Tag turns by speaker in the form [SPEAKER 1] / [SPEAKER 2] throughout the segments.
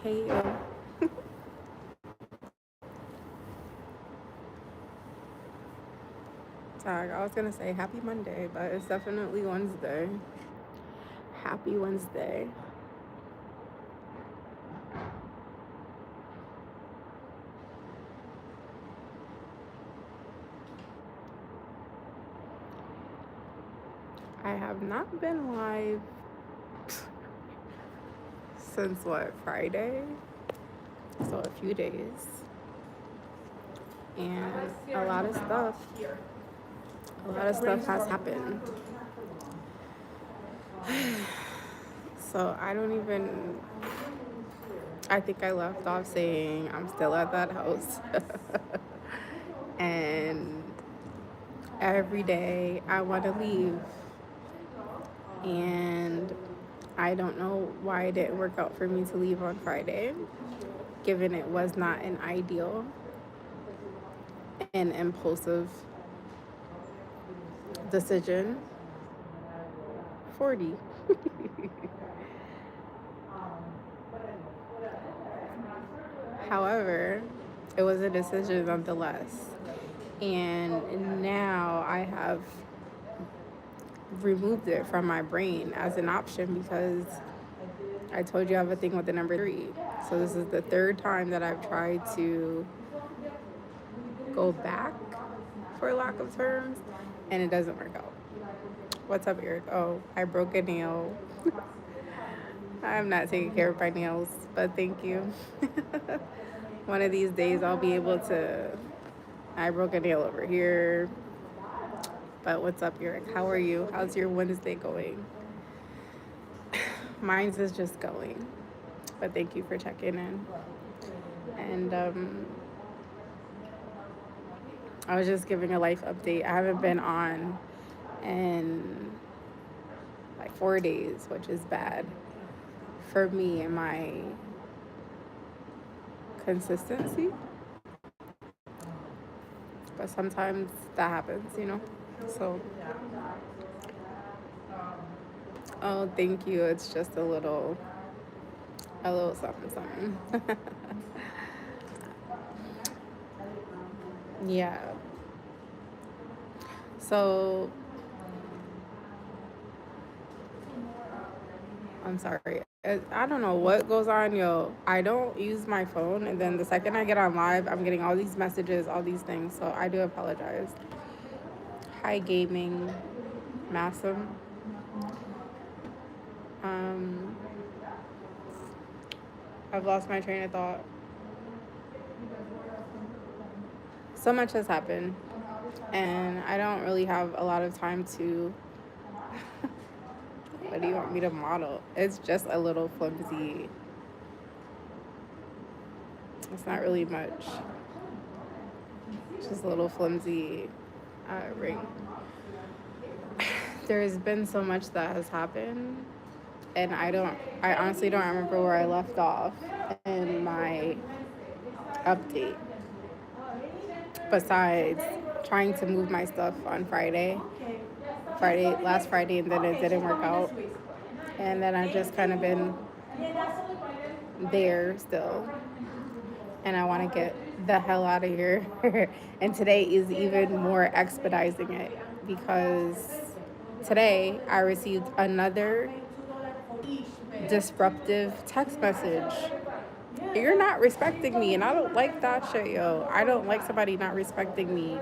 [SPEAKER 1] Hey, tag. I was gonna say happy Monday, but it's definitely Wednesday. Happy Wednesday. I have not been live since what, Friday? So a few days. And a lot of stuff. A lot of stuff has happened. So I don't even. I think I left off saying I'm still at that house. And every day I want to leave. And I don't know why it didn't work out for me to leave on Friday, given it was not an ideal and impulsive decision. 40. However, it was a decision nonetheless. And now I have removed it from my brain as an option because I told you I have a thing with the number 3. So this is the third time that I've tried to go back, for lack of terms, and it doesn't work out. What's up, Eric? Oh, I broke a nail. I'm not taking care of my nails, but thank you. One of these days I'll be able to. I broke a nail over here. But what's up, Eric? How are you? How's your Wednesday going? Mine's is just going. But thank you for checking in. And I was just giving a life update. I haven't been on in like 4 days, which is bad for me and my consistency. But sometimes that happens. So, oh, thank you. It's just a little something, something. Yeah. So, I'm sorry. I don't know what goes on, yo. I don't use my phone, and then the second I get on live, I'm getting all these messages, all these things. So I do apologize. Hi, gaming, Massam. Um, I've lost my train of thought. So much has happened, and I don't really have a lot of time to. What do you want me to model? It's just a little flimsy. It's not really much. It's just a little flimsy ring. There's been so much that has happened, and I honestly don't remember where I left off in my update, besides trying to move my stuff on last Friday, and then it didn't work out. And then I've just kind of been there still, and I want to get the hell out of here. And today is even more expediting it because today I received another disruptive text message. You're not respecting me, and I don't like that shit, yo. I don't like somebody not respecting me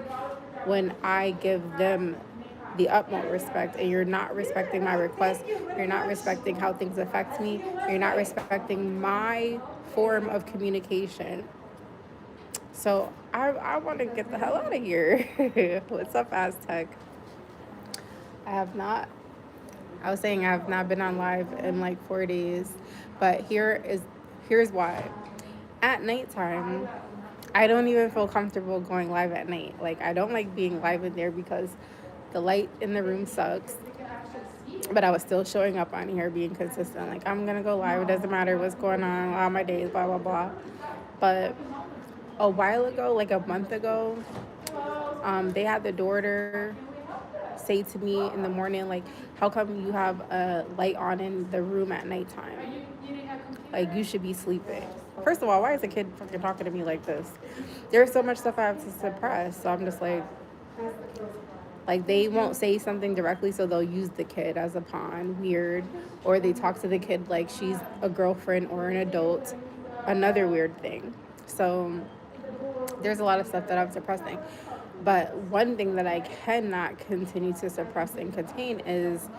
[SPEAKER 1] when I give them the utmost respect, and you're not respecting my request. You're not respecting how things affect me. You're not respecting my form of communication. So I want to get the hell out of here. What's up, Aztec? I have not. I was saying I have not been on live in like 4 days, but here's why. At nighttime, I don't even feel comfortable going live at night. Like, I don't like being live in there because the light in the room sucks. But I was still showing up on here, being consistent. Like, I'm gonna go live. It doesn't matter what's going on my days, blah blah blah. But a while ago, like a month ago, they had the daughter say to me in the morning, like, how come you have a light on in the room at nighttime? Like, you should be sleeping. First of all, why is a kid fucking talking to me like this? There's so much stuff I have to suppress. So I'm just like they won't say something directly, so they'll use the kid as a pawn. Weird. Or they talk to the kid like she's a girlfriend or an adult. Another weird thing. So there's a lot of stuff that I'm suppressing. But one thing that I cannot continue to suppress and contain is,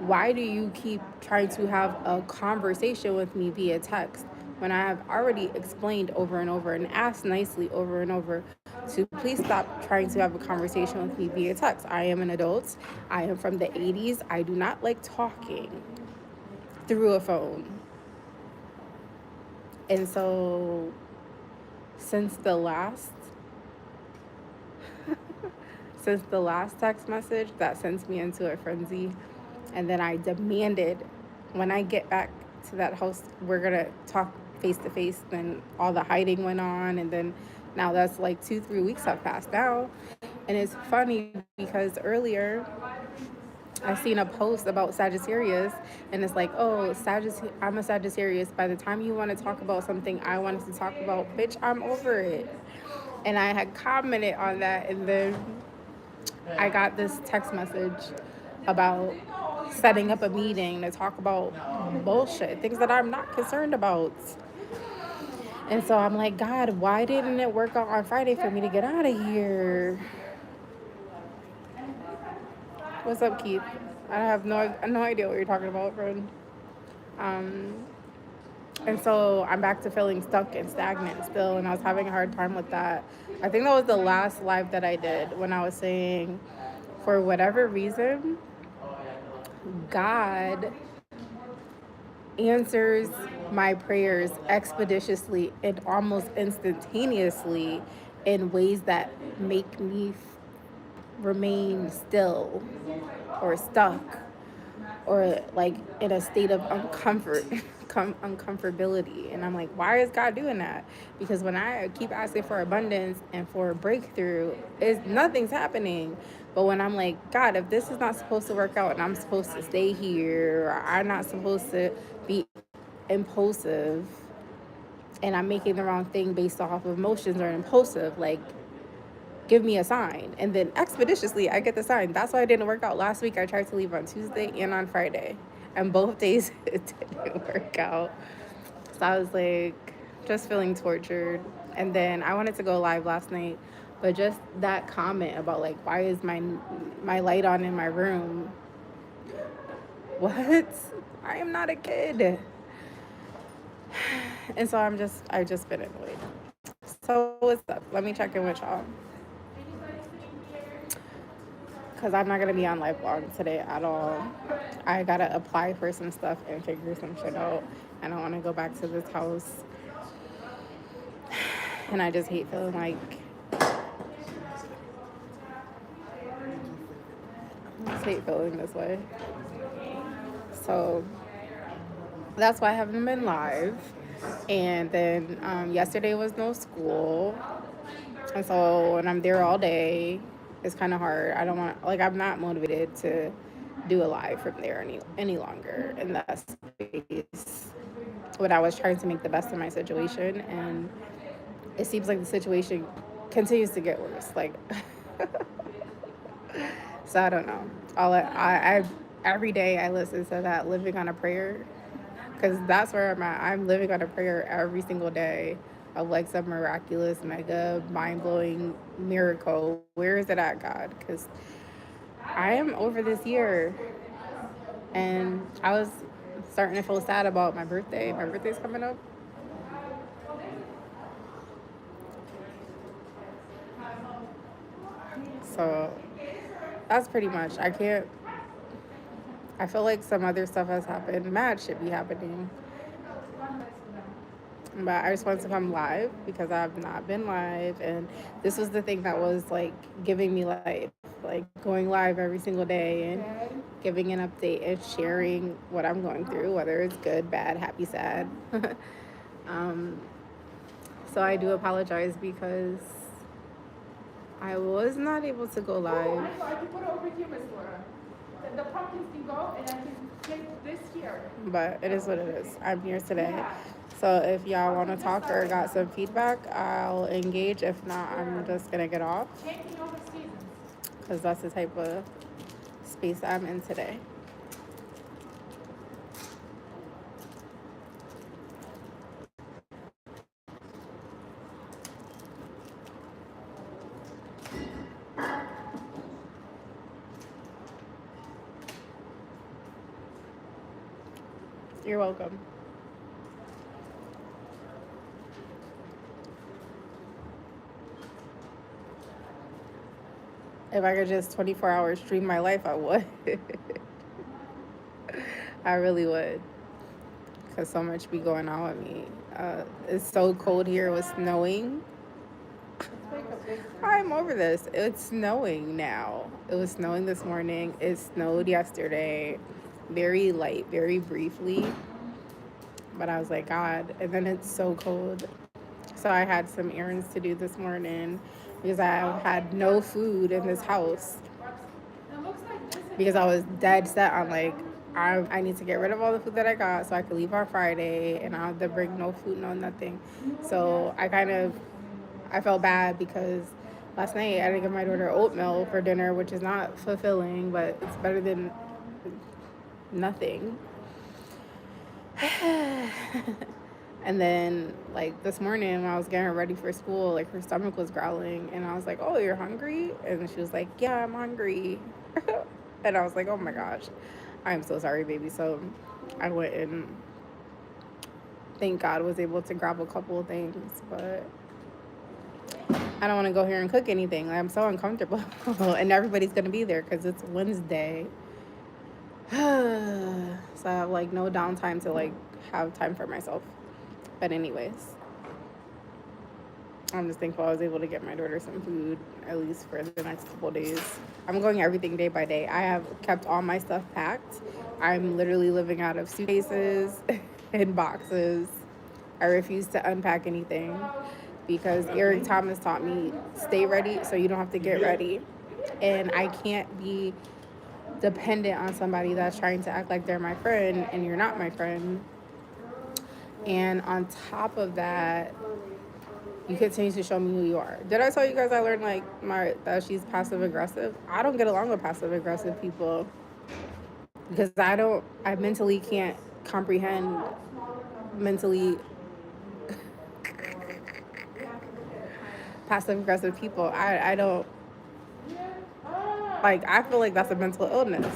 [SPEAKER 1] why do you keep trying to have a conversation with me via text when I have already explained over and over and asked nicely over and over to please stop trying to have a conversation with me via text? I am an adult. I am from the 80s. I do not like talking through a phone. And so since the last text message, that sends me into a frenzy. And then I demanded, when I get back to that house, we're going to talk face to face. Then all the hiding went on. And then now that's like 2-3 weeks have passed now. And it's funny because earlier I seen a post about Sagittarius, and it's like, oh, I'm a Sagittarius. By the time you want to talk about something I wanted to talk about, bitch, I'm over it. And I had commented on that, and then I got this text message about setting up a meeting to talk about bullshit, things that I'm not concerned about. And so I'm like, God, why didn't it work out on Friday for me to get out of here? What's up, Keith? I have no idea what you're talking about, friend. And so I'm back to feeling stuck and stagnant still, and I was having a hard time with that. I think that was the last live that I did, when I was saying, for whatever reason, God answers my prayers expeditiously and almost instantaneously in ways that make me remain still or stuck or like in a state of uncomfortability. And I'm like, why is God doing that? Because when I keep asking for abundance and for a breakthrough, nothing's happening. But when I'm like, God, if this is not supposed to work out and I'm supposed to stay here, or I'm not supposed to be impulsive and I'm making the wrong thing based off of emotions or impulsive, like, give me a sign. And then expeditiously I get the sign. That's why it didn't work out last week. I tried to leave on Tuesday and on Friday, and both days it didn't work out. So I was like just feeling tortured. And then I wanted to go live last night, but just that comment about like, why is my light on in my room? What? I am not a kid. And so I've just been annoyed. So what's up? Let me check in with y'all, because I'm not going to be on live blog today at all. I got to apply for some stuff and figure some shit out. I don't want to go back to this house. And I just hate feeling like, this way. So that's why I haven't been live. And then yesterday was no school. And so when I'm there all day, it's kind of hard. I don't want, like, I'm not motivated to do a live from there any longer in that space. When I was trying to make the best of my situation, and it seems like the situation continues to get worse. Like, so I don't know. I every day I listen to that Living on a Prayer, because that's where I'm at. I'm living on a prayer every single day of like some miraculous, mega, mind-blowing miracle. Where is it at, God? Because I am over this year, and I was starting to feel sad about my birthday. My birthday's coming up. So that's pretty much. I feel like some other stuff has happened. Mad shit be happening. But I just wanted to come live because I've not been live, and this was the thing that was like giving me life, like going live every single day and giving an update and sharing what I'm going through, whether it's good, bad, happy, sad. So I do apologize because I was not able to go live. The pumpkins can go, and I can take this But it is what it is. I'm here today. So if y'all want to talk or got some feedback, I'll engage. If not, I'm just going to get off because that's the type of space I'm in today. You're welcome. If I could just 24 hours stream my life, I would. I really would. Because so much be going on with me. It's so cold here. It was snowing. I'm over this. It's snowing now. It was snowing this morning. It snowed yesterday. Very light, very briefly. But I was like, God. And then it's so cold. So I had some errands to do this morning because I had no food in this house. Because I was dead set on like, I need to get rid of all the food that I got so I could leave on Friday and I have to bring no food, no nothing. So I felt bad because last night I didn't give my daughter oatmeal for dinner, which is not fulfilling, but it's better than nothing. And then like this morning when I was getting her ready for school, like her stomach was growling and I was like, oh, you're hungry? And she was like, yeah, I'm hungry. And I was like, oh my gosh, I'm so sorry, baby. So I went and thank God was able to grab a couple of things, but I don't want to go here and cook anything. I'm so uncomfortable. And everybody's going to be there because it's Wednesday. So I have like no downtime to like have time for myself. But anyways, I'm just thankful I was able to get my daughter some food, at least for the next couple of days. I'm going everything day by day. I have kept all my stuff packed. I'm literally living out of suitcases and boxes. I refuse to unpack anything because Eric Thomas taught me stay ready so you don't have to get ready. And I can't be dependent on somebody that's trying to act like they're my friend and you're not my friend. And on top of that, you continue to show me who you are. Did I tell you guys I learned like that she's passive aggressive? I don't get along with passive aggressive people because I mentally can't comprehend mentally passive aggressive people. I don't like, I feel like that's a mental illness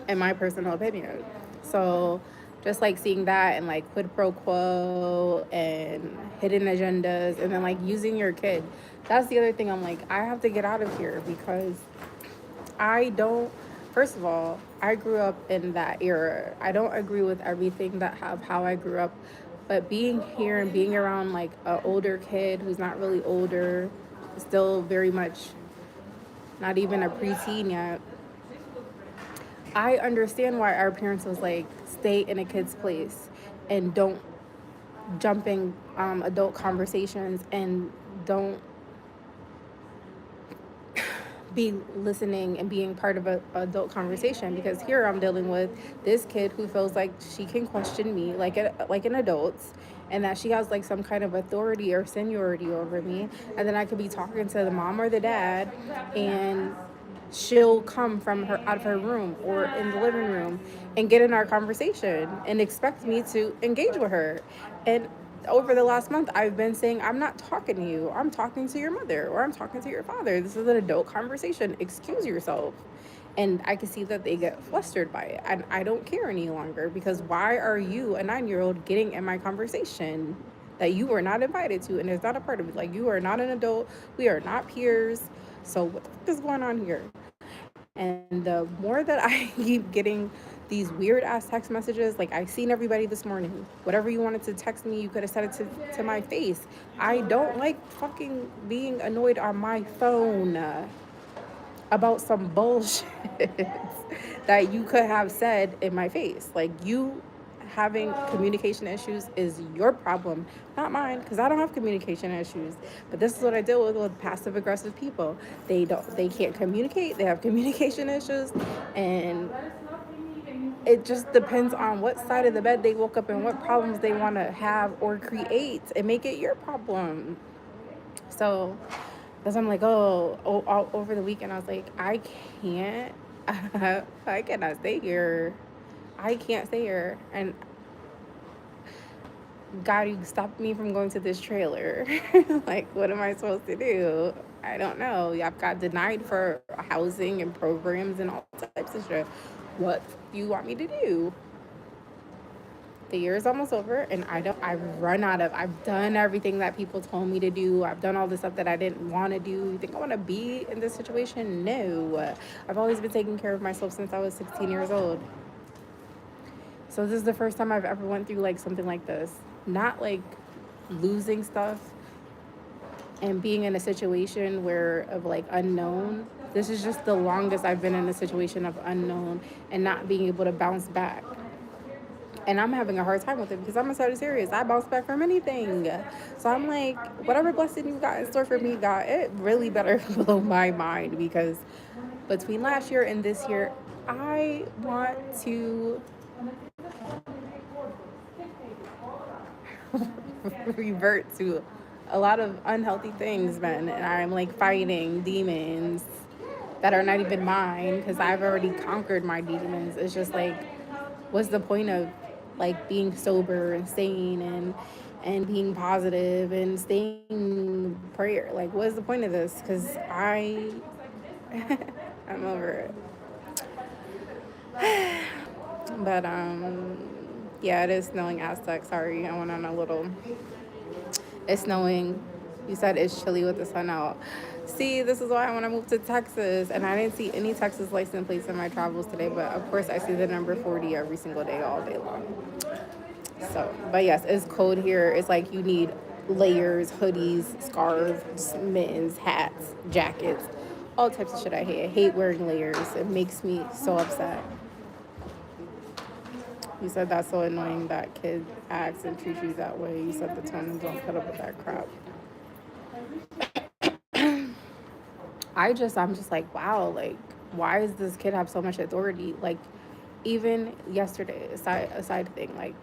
[SPEAKER 1] in my personal opinion. So just like seeing that and like quid pro quo and hidden agendas and then like using your kid. That's the other thing. I'm like, I have to get out of here because first of all, I grew up in that era. I don't agree with everything that how I grew up, but being here and being around like an older kid who's not really older, still very much not even a preteen yet, I understand why our parents was like, stay in a kid's place and don't jump in adult conversations and don't be listening and being part of an adult conversation. Because here I'm dealing with this kid who feels like she can question me like an adult and that she has like some kind of authority or seniority over me, and then I could be talking to the mom or the dad and she'll come from her out of her room or in the living room and get in our conversation and expect me to engage with her. And over the last month, I've been saying, I'm not talking to you. I'm talking to your mother or I'm talking to your father. This is an adult conversation. Excuse yourself. And I can see that they get flustered by it. And I don't care any longer because why are you, a 9-year-old, getting in my conversation that you were not invited to and is not a part of it? Like, you are not an adult. We are not peers. So what the fuck is going on here? And the more that I keep getting these weird ass text messages, like I seen everybody this morning, whatever you wanted to text me, you could have said it to my face. I don't like fucking being annoyed on my phone about some bullshit that you could have said in my face. Like, you having communication issues is your problem, not mine, because I don't have communication issues. But this is what I deal with passive aggressive people. They can't communicate, they have communication issues, and it just depends on what side of the bed they woke up and what problems they want to have or create and make it your problem. So because I'm like, all over the weekend, I was like, I can't, I cannot stay here. I can't stay here. And God, you stopped me from going to this trailer. Like, what am I supposed to do? I don't know. I've got denied for housing and programs and all types of shit. What do you want me to do? The year is almost over, and I've done everything that people told me to do. I've done all the stuff that I didn't want to do. You think I want to be in this situation? No. I've always been taking care of myself since I was 16 years old. So this is the first time I've ever went through like something like this. Not like losing stuff and being in a situation where of like unknown. This is just the longest I've been in a situation of unknown and not being able to bounce back. And I'm having a hard time with it because I'm a Sagittarius. I bounce back from anything. So I'm like, whatever blessing you got in store for me, God, it really better blow my mind, because between last year and this year, I want to revert to a lot of unhealthy things, man. And I'm like fighting demons that are not even mine because I've already conquered my demons. It's just like, what's the point of like being sober and sane and being positive and staying in prayer? Like, what's the point of this? Because I'm over it. But yeah, it is snowing Aztec. Sorry, I went on a little. It's snowing. You said it's chilly with the sun out. See, this is why I want to move to Texas. And I didn't see any Texas license plates in my travels today. But of course, I see the number 40 every single day, all day long. So, but yes, it's cold here. It's like you need layers, hoodies, scarves, mittens, hats, jackets, all types of shit. I hate wearing layers. It makes me so upset. You said that's so annoying that kids acts and treat you that way. You said the twins don't put up with that crap. I'm just like, wow, like, why does this kid have so much authority? Like, even yesterday, aside thing, like,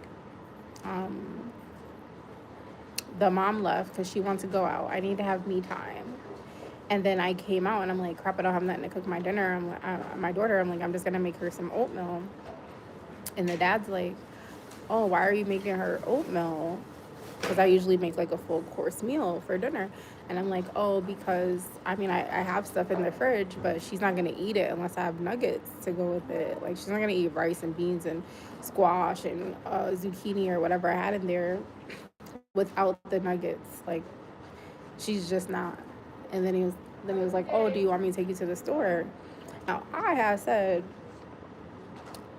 [SPEAKER 1] the mom left because she wants to go out. I need to have me time. And then I came out and I'm like, crap, I don't have nothing to cook my dinner. My daughter, I'm like, I'm just going to make her some oatmeal. And the dad's like, oh, why are you making her oatmeal? Because I usually make like a full course meal for dinner. And I'm like, oh, because I have stuff in the fridge, but she's not going to eat it unless I have nuggets to go with it. Like, she's not going to eat rice and beans and squash and zucchini or whatever I had in there without the nuggets. Like, she's just not. And then he was like, oh, do you want me to take you to the store? Now, I have said,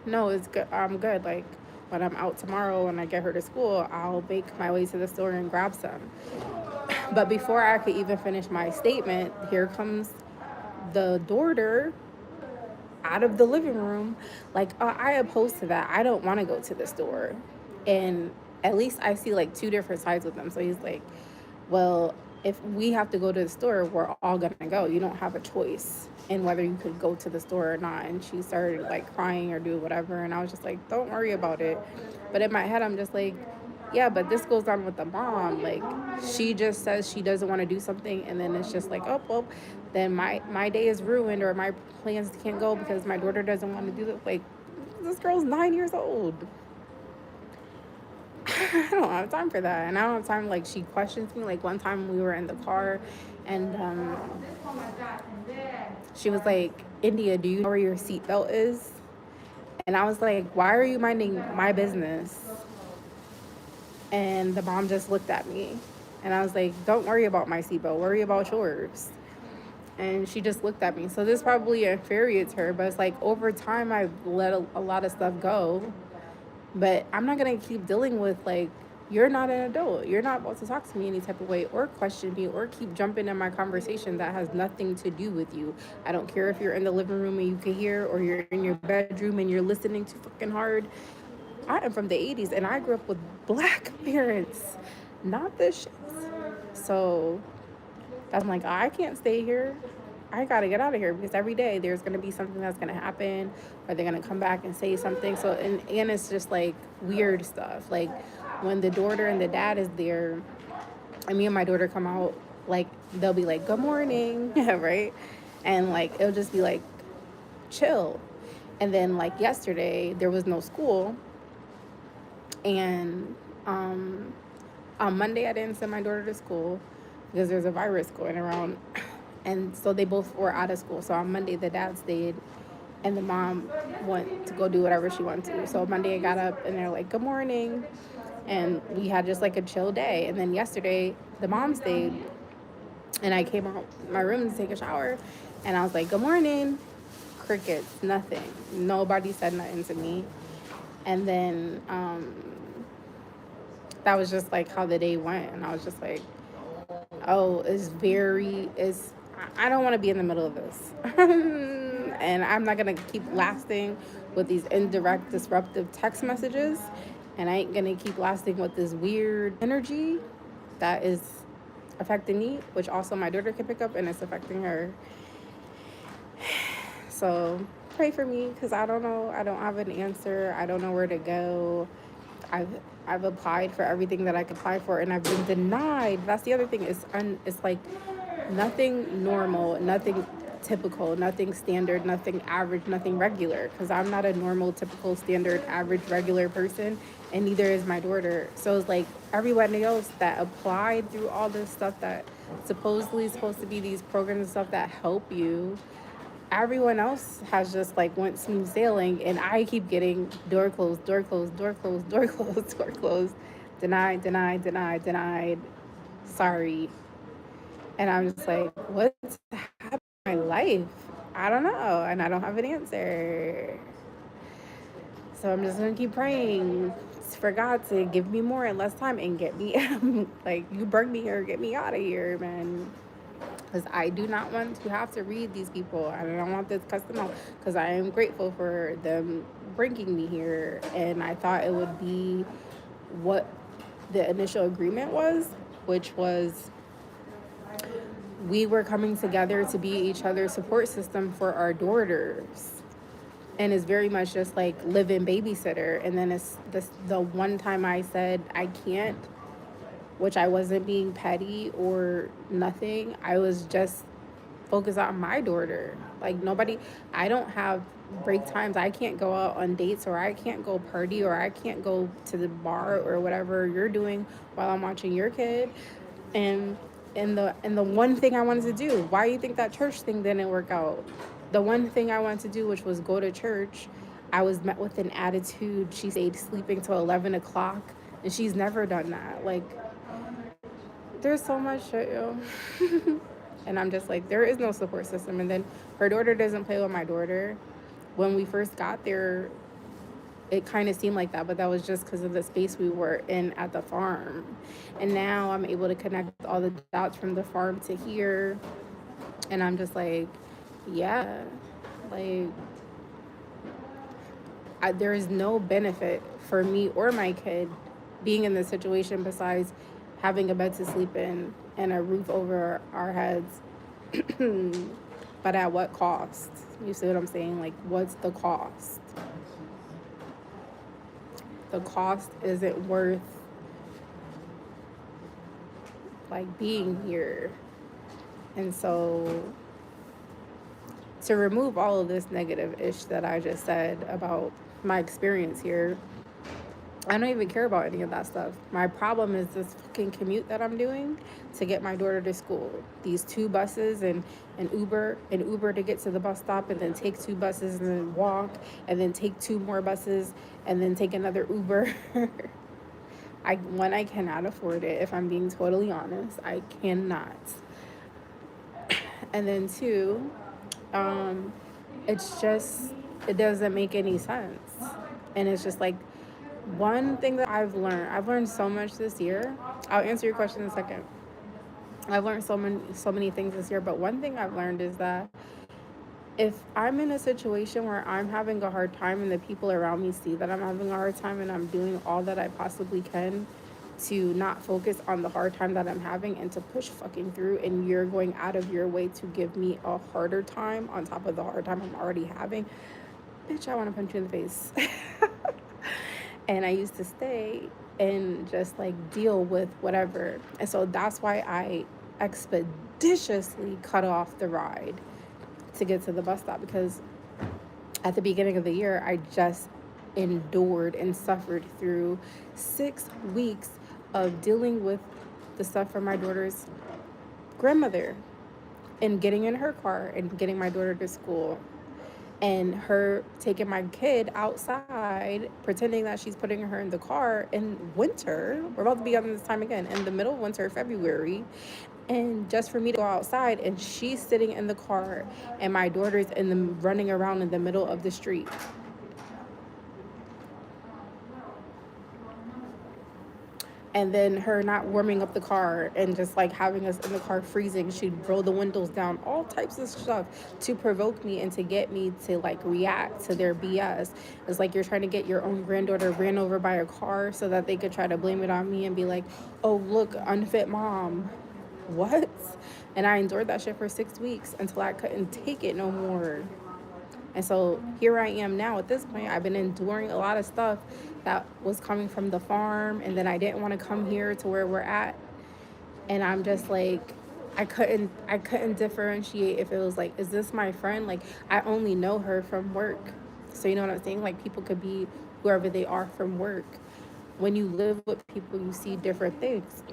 [SPEAKER 1] no, it's good. I'm good. Like, when I'm out tomorrow and I get her to school, I'll make my way to the store and grab some. But before I could even finish my statement, here comes the daughter out of the living room. Like, I opposed to that. I don't want to go to the store. And at least I see like two different sides with them. So he's like, well, if we have to go to the store, we're all going to go. You don't have a choice in whether you could go to the store or not. And she started like crying or do whatever. And I was just like, don't worry about it. But in my head, I'm just like, yeah, but this goes on with the mom. Like, she just says she doesn't want to do something. And then it's just like, oh, well, then my day is ruined or my plans can't go because my daughter doesn't want to do it. Like, this girl's 9 years old. I don't have time for that. And I don't have time, like, she questions me. Like, one time we were in the car and she was like, India, do you know where your seatbelt is? And I was like, why are you minding my business? And the mom just looked at me. And I was like, don't worry about my seatbelt. Worry about yours. And she just looked at me. So this probably infuriates her. But it's like, over time, I've let a lot of stuff go. But I'm not going to keep dealing with, like, you're not an adult. You're not about to talk to me any type of way or question me or keep jumping in my conversation that has nothing to do with you. I don't care if you're in the living room and you can hear, or you're in your bedroom and you're listening too fucking hard. I am from the 80s and I grew up with black parents, not this shit. So I'm like, I can't stay here. I gotta get out of here, because every day there's gonna be something that's gonna happen, or they're gonna come back and say something. So and it's just like weird stuff. Like when the daughter and the dad is there, and me and my daughter come out, like they'll be like, "Good morning," right? And like it'll just be like chill. And then like yesterday there was no school, and on Monday I didn't send my daughter to school because there's a virus going around. And so they both were out of school. So on Monday the dad stayed and the mom went to go do whatever she wanted to. So Monday I got up and they're like, "Good morning." And we had just like a chill day. And then yesterday the mom stayed, and I came out my room to take a shower, and I was like, "Good morning." Crickets, nothing. Nobody said nothing to me. And then that was just like how the day went. And I was just like, oh, I don't want to be in the middle of this. And I'm not going to keep lasting with these indirect, disruptive text messages. And I ain't going to keep lasting with this weird energy that is affecting me, which also my daughter can pick up, and it's affecting her. So pray for me, because I don't know. I don't have an answer. I don't know where to go. I've applied for everything that I could apply for, and I've been denied. That's the other thing. It's like nothing normal, nothing typical, nothing standard, nothing average, nothing regular. Because I'm not a normal, typical, standard, average, regular person, and neither is my daughter. So it's like everybody else that applied through all this stuff that supposedly is supposed to be these programs and stuff that help you, everyone else has just like went smooth sailing, and I keep getting door closed, door closed, door closed, door closed, door closed, denied, denied, denied, denied, sorry. And I'm just like, what's happening in my life? I don't know, and I don't have an answer. So I'm just gonna keep praying for God to give me more and less time and get me like, you bring me here, get me out of here, man. Because I do not want to have to read these people. I don't want this custom out, because I am grateful for them bringing me here. And I thought it would be what the initial agreement was, which was we were coming together to be each other's support system for our daughters. And it's very much just like live-in babysitter. And then it's the one time I said I can't, which I wasn't being petty or nothing. I was just focused on my daughter. Like nobody, I don't have break times. I can't go out on dates, or I can't go party, or I can't go to the bar or whatever you're doing while I'm watching your kid. And the one thing I wanted to do, why do you think that church thing didn't work out? The one thing I wanted to do, which was go to church, I was met with an attitude. She stayed sleeping till 11 o'clock, and she's never done that. Like, there's so much shit, yo. And I'm just like, there is no support system. And then her daughter doesn't play with my daughter. When we first got there, it kind of seemed like that, but that was just because of the space we were in at the farm. And now I'm able to connect all the dots from the farm to here. And I'm just like, yeah, like, there is no benefit for me or my kid being in this situation besides having a bed to sleep in and a roof over our heads. But at what cost? You see what I'm saying? Like, what's the cost? The cost isn't worth like being here. And so to remove all of this negative ish that I just said about my experience here, I don't even care about any of that stuff. My problem is this fucking commute that I'm doing to get my daughter to school. These 2 buses and an Uber to get to the bus stop, and then take 2 buses and then walk, and then take 2 more buses and then take another Uber. I cannot afford it, if I'm being totally honest. I cannot. And then 2, it's just, it doesn't make any sense. And it's just like, one thing that I've learned so much this year. I'll answer your question in a second. I've learned so many things this year, but one thing I've learned is that if I'm in a situation where I'm having a hard time, and the people around me see that I'm having a hard time, and I'm doing all that I possibly can to not focus on the hard time that I'm having and to push fucking through, and you're going out of your way to give me a harder time on top of the hard time I'm already having. Bitch, I want to punch you in the face. And I used to stay and just like deal with whatever. And so that's why I expeditiously cut off the ride to get to the bus stop, because at the beginning of the year, I just endured and suffered through 6 weeks of dealing with the stuff from my daughter's grandmother and getting in her car and getting my daughter to school, and her taking my kid outside, pretending that she's putting her in the car in winter. We're about to be on this time again, in the middle of winter, February. And just for me to go outside and she's sitting in the car and my daughter's running around in the middle of the street. And then her not warming up the car and just like having us in the car freezing. She'd roll the windows down, all types of stuff to provoke me and to get me to like react to their BS. It's like you're trying to get your own granddaughter ran over by a car so that they could try to blame it on me and be like, oh, look, unfit mom. What? And I endured that shit for 6 weeks until I couldn't take it no more. And so here I am now. At this point, I've been enduring a lot of stuff that was coming from the farm, and then I didn't want to come here to where we're at. And I'm just like, I couldn't differentiate if it was like, is this my friend? Like, I only know her from work. So you know what I'm saying? Like, people could be whoever they are from work. When you live with people, you see different things.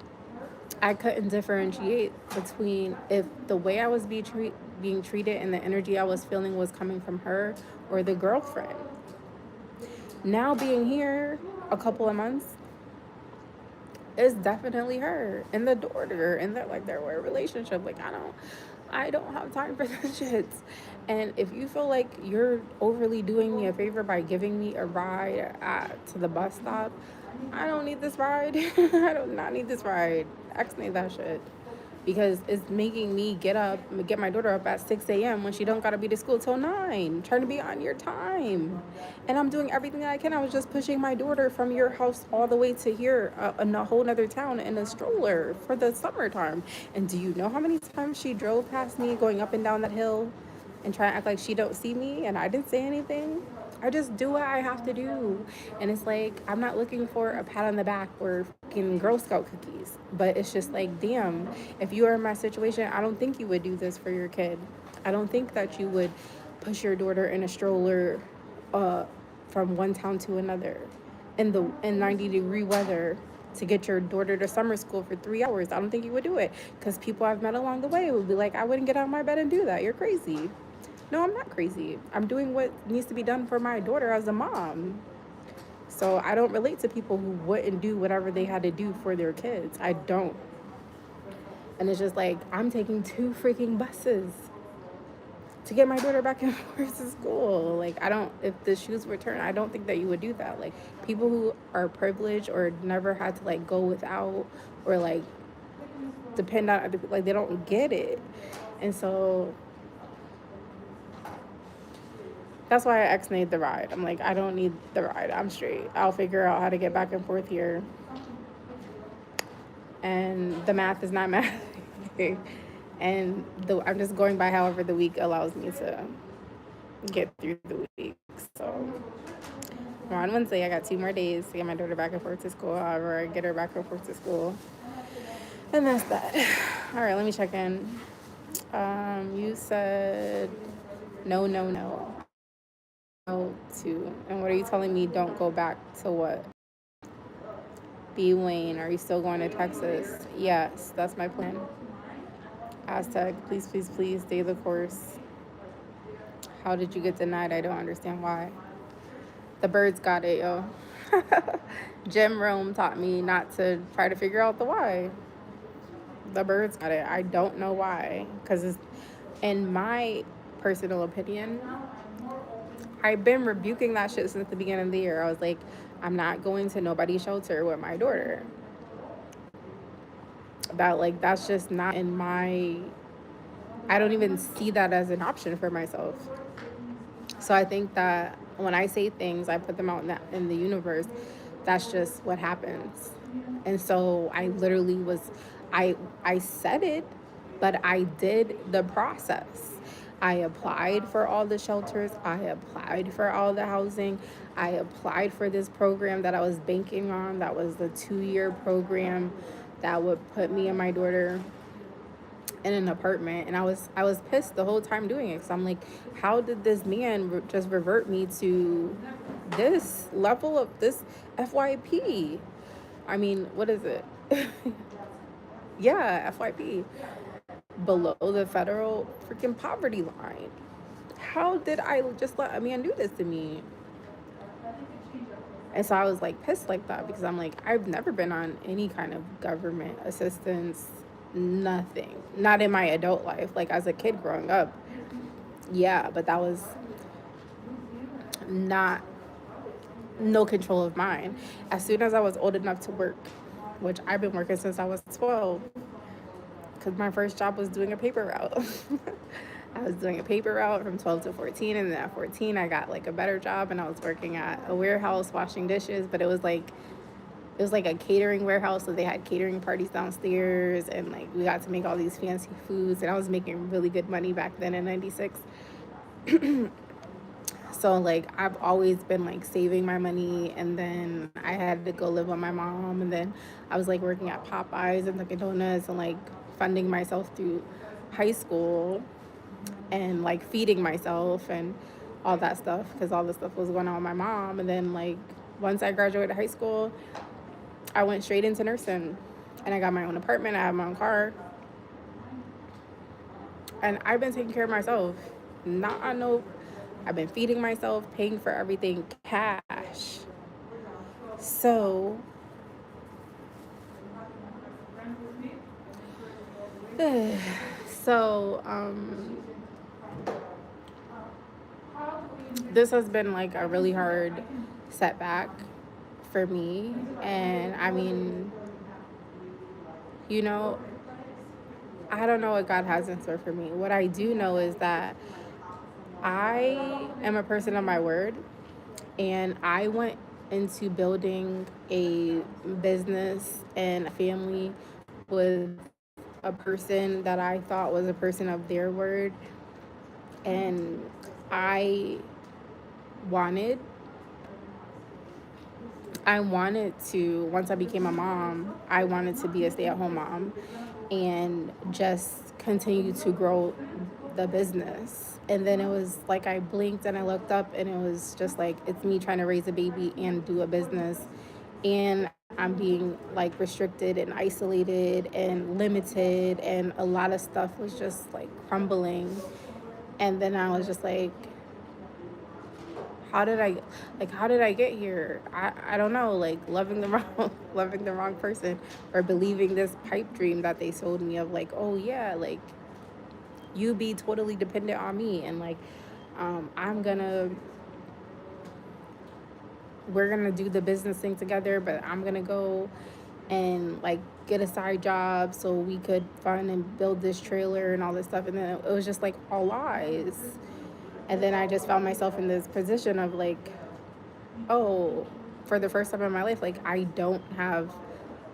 [SPEAKER 1] I couldn't differentiate between if the way I was being treated and the energy I was feeling was coming from her or the girlfriend. Now being here a couple of months, it's definitely her and the daughter, and they're like, they're in a relationship. Like, I don't have time for this shit. And if you feel like you're overly doing me a favor by giving me a ride to the bus stop, I don't need this ride. I do not need this ride. X-nay that shit. Because it's making me get my daughter up at 6 a.m. when she don't gotta be to school till 9, trying to be on your time. And I'm doing everything that I can. I was just pushing my daughter from your house all the way to here, in a whole nother town in a stroller for the summertime. And do you know how many times she drove past me going up and down that hill and trying to act like she don't see me and I didn't say anything? I just do what I have to do. And it's like, I'm not looking for a pat on the back or fucking Girl Scout cookies. But it's just like, damn, if you were in my situation, I don't think you would do this for your kid. I don't think that you would push your daughter in a stroller from one town to another in 90-degree weather to get your daughter to summer school for 3 hours. I don't think you would do it, because people I've met along the way would be like, I wouldn't get out of my bed and do that. You're crazy. No, I'm not crazy. I'm doing what needs to be done for my daughter as a mom. So I don't relate to people who wouldn't do whatever they had to do for their kids. I don't. And it's just like, I'm taking 2 freaking buses to get my daughter back and forth to school. Like, if the shoes were turned, I don't think that you would do that. Like, people who are privileged or never had to like go without or like depend on other people, like, they don't get it. And so that's why I X-nayed the ride. I'm like, I don't need the ride. I'm straight. I'll figure out how to get back and forth here. And the math is not math. And I'm just going by however the week allows me to get through the week. So on Wednesday, I got 2 more days to get my daughter back and forth to school. However, I get her back and forth to school. And that's that. All right, let me check in. You said no. To, and what are you telling me? Don't go back to what? B. Wayne, are you still going to Texas? Yes, that's my plan. Aztec, please stay the course. How did you get denied? I don't understand why. The birds got it, yo. Jim Rome taught me not to try to figure out the why. The birds got it. I don't know why. Because in my personal opinion, I've been rebuking that shit since the beginning of the year. I was like, I'm not going to nobody's shelter with my daughter. That's just not in my, I don't even see that as an option for myself. So I think that when I say things, I put them out in the universe That's just what happens. And so I literally was, I I said it, but I did the process. I applied for all the shelters. I applied for all the housing. I applied for this program that I was banking on. That was the 2-year program that would put me and my daughter in an apartment. And I was pissed the whole time doing it, because I'm like, how did this man just revert me to this level of this FYP? I mean, what is it? Yeah, FYP, below the federal freaking poverty line. How did I just let a man do this to me? And so I was like pissed like that, because I'm like, I've never been on any kind of government assistance, nothing. Not in my adult life. Like as a kid growing up, yeah, but that was not no control of mine. As soon as I was old enough to work, which I've been working since I was 12, because my first job was doing a paper route. I was doing a paper route from 12 to 14, and then at 14 I got like a better job, and I was working at a warehouse washing dishes, but it was like a catering warehouse, so they had catering parties downstairs, and like we got to make all these fancy foods, and I was making really good money back then in 96. So like I've always been like saving my money, and then I had to go live with my mom, and then I was like working at Popeyes and Dunkin' Donuts, and like funding myself through high school, and like feeding myself and all that stuff, because all this stuff was going on with my mom. And then like once I graduated high school, I went straight into nursing, and I got my own apartment. I have my own car, and I've been taking care of myself. Not I know, I've been feeding myself, paying for everything cash. So so this has been like a really hard setback for me. And I mean, you know, I don't know what God has in store for me. What I do know is that I am a person of my word, and I went into building a business and a family with a person that I thought was a person of their word. And I wanted I wanted to, once I became a mom, I wanted to be a stay-at-home mom and just continue to grow the business. And then it was like I blinked and I looked up, and it was just like it's me trying to raise a baby and do a business. And I'm being like restricted and isolated and limited, and a lot of stuff was just like crumbling. And then I was just like, how did I how did I get here? I don't know, like loving the wrong loving the wrong person, or believing this pipe dream that they sold me of like, oh yeah, like you be totally dependent on me, and like I'm gonna we're gonna do the business thing together, but I'm gonna go and like get a side job so we could fund and build this trailer and all this stuff. And then it was just like all lies. And then I just found myself in this position of like, oh, for the first time in my life, like I don't have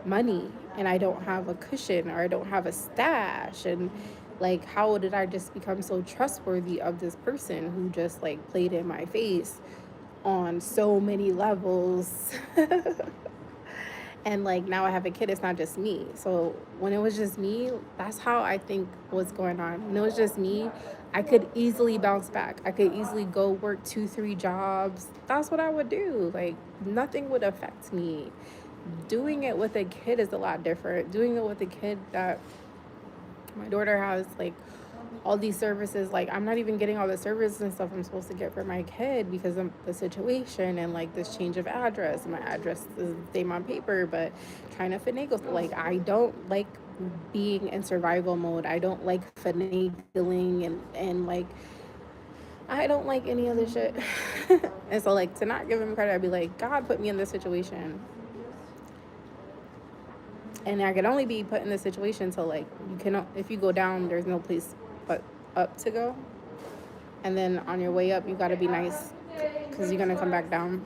[SPEAKER 1] money, and I don't have a cushion, or I don't have a stash. And like, how did I just become so trustworthy of this person who just like played in my face on so many levels? And like now I have a kid, it's not just me. So when it was just me, that's how I think was going on. When it was just me, I could easily bounce back. I could easily go work 2 3 jobs. That's what I would do. Like nothing would affect me. Doing it with a kid is a lot different. Doing it with a kid that my daughter has like all these services, like I'm not even getting all the services and stuff I'm supposed to get for my kid because of the situation, and like this change of address. My address is the same on paper, but trying to finagle. Like I don't like being in survival mode. I don't like finagling, and like I don't like any other shit. And so like to not give him credit, I'd be like, God put me in this situation. And I can only be put in this situation so like you can, if you go down, there's no place but up to go. And then on your way up, you got to be nice, because you're going to come back down.